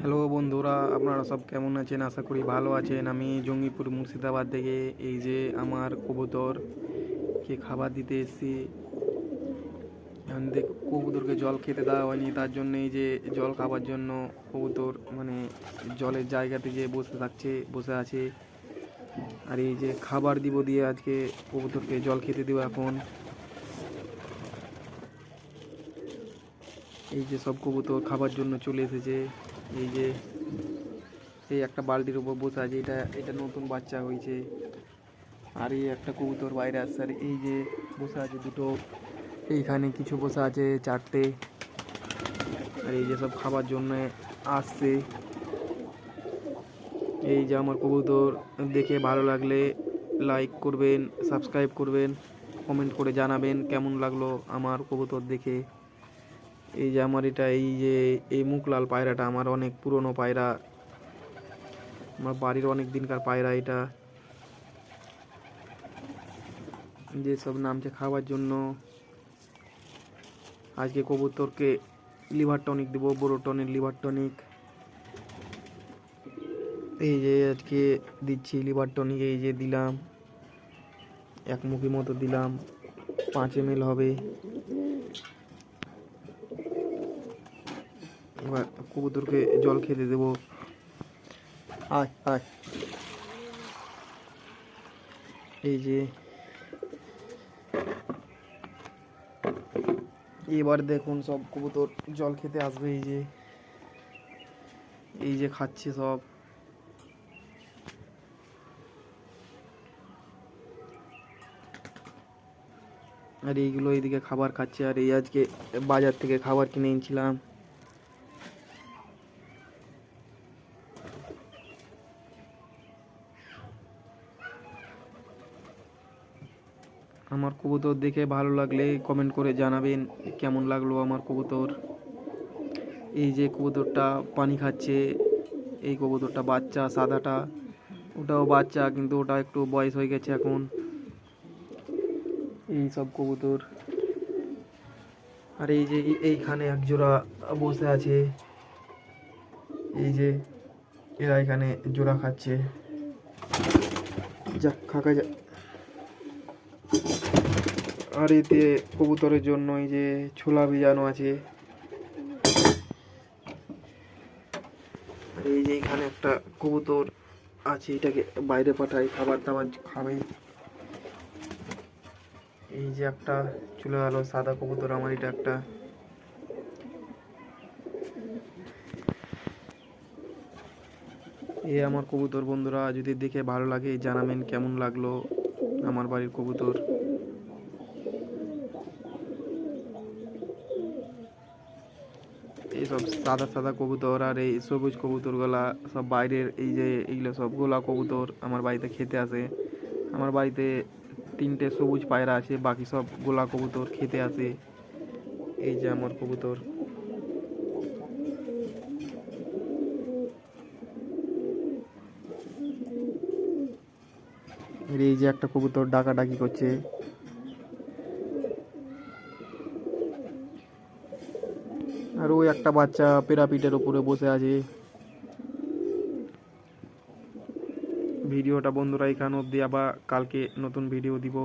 Hello বন্ধুরা, আপনারা সব কেমন আছেন? আশা করি ভালো আছেন। আমি জঙ্গিপুর মুর্শিদাবাদ থেকে এই যে আমার কবুতরকে খাবার দিতে এসেছি। এখন কবুতরকে জল খেতে দেওয়া হয়নি, তার জন্য এই যে জল খাবার জন্য কবুতর মানে জলের জায়গাতে যে বসে আছে। আর এই যে খাবার দিব দিয়ে আজকে কবুতরকে জল খেতে দেবো। এখন এই যে সব কবুতর খাবার জন্য চলে এসেছে। এই যে এই একটা বালতির উপর বসে আছে, এটা এটা নতুন বাচ্চা হয়েছে। আর এই একটা কবুতর বাইরে আসছে, আর এই যে বসে আছে দুটো, এইখানে কিছু বসে আছে চারটে। আর এই যে সব খাবার জন্য আসছে। এই যে আমার কবুতর দেখে ভালো লাগলে লাইক করবেন, সাবস্ক্রাইব করবেন, কমেন্ট করে জানাবেন কেমন লাগলো আমার কবুতর দেখে। এই যে আমার এটা এই যে এই মুখলাল পায়রাটা আমার অনেক পুরনো পায়রা, আমার বাড়ির অনেক দিনকার পায়রা। এটা যে সব নামছে খাওয়ার জন্য। আজকে কবুতরকে লিভার টনিক দেবো, বোরোটনের লিভার টনিক। এই যে আজকে দিচ্ছি লিভার টনিক, এই যে দিলাম এক মুখি মতো দিলাম, 5 ml হবে। এবার কবুতরকে জল খেতে দেবো। আয় আয়। এই যে এবার দেখুন সব কবুতর জল খেতে আসবে। এই যে খাচ্ছে সব। আর এইগুলো এইদিকে খাবার খাচ্ছে। আর এই আজকে বাজার থেকে খাবার কিনে এনেছিলাম। আমার কবুতর দেখে ভালো লাগলে কমেন্ট করে জানাবেন কেমন লাগলো আমার কবুতর। এই যে কবুতরটা পানি খাচ্ছে, এই কবুতরটা বাচ্চা, সাদাটা ওটাও বাচ্চা, কিন্তু ওটা একটু বয়স হয়ে গেছে এখন। এই সব কবুতর। আর এই যে এইখানে এক জোড়া বসে আছে, এই যে এরা এখানে জোড়া খাচ্ছে। যা খাকা যা। আর এতে কবুতরের জন্য এই যে ছোলা ভিজানো আছে। আর এই যে এখানে একটা কবুতর আছে, এটাকে বাইরে পাঠাই, খাবার দাবার খাবে। এই যে একটা চলে গেল সাদা কবুতর আমার, এটা একটা। এই আমার কবুতর বন্ধুরা, যদি দেখে ভালো লাগে জানাবেন কেমন লাগলো আমার বাড়ির কবুতর। এইসব সাদা সাদা কবুতর আর এই সবুজ কবুতরগুলা সব বাইরের, এই যে এইগুলো সব গোলা কবুতর আমার বাড়িতে খেতে আসে। আমার বাড়িতে 3টে সবুজ পায়রা আছে, বাকি সব গোলা কবুতর খেতে আসে। এই যে আমার কবুতর। এই যে একটা কবুতর ডাকাডাকি করছে। আর ওই একটা বাচ্চা পেরাপিটের উপরে বসে আছে। ভিডিওটা বন্ধুরা এখান অবধি, আবার কালকে নতুন ভিডিও দিব।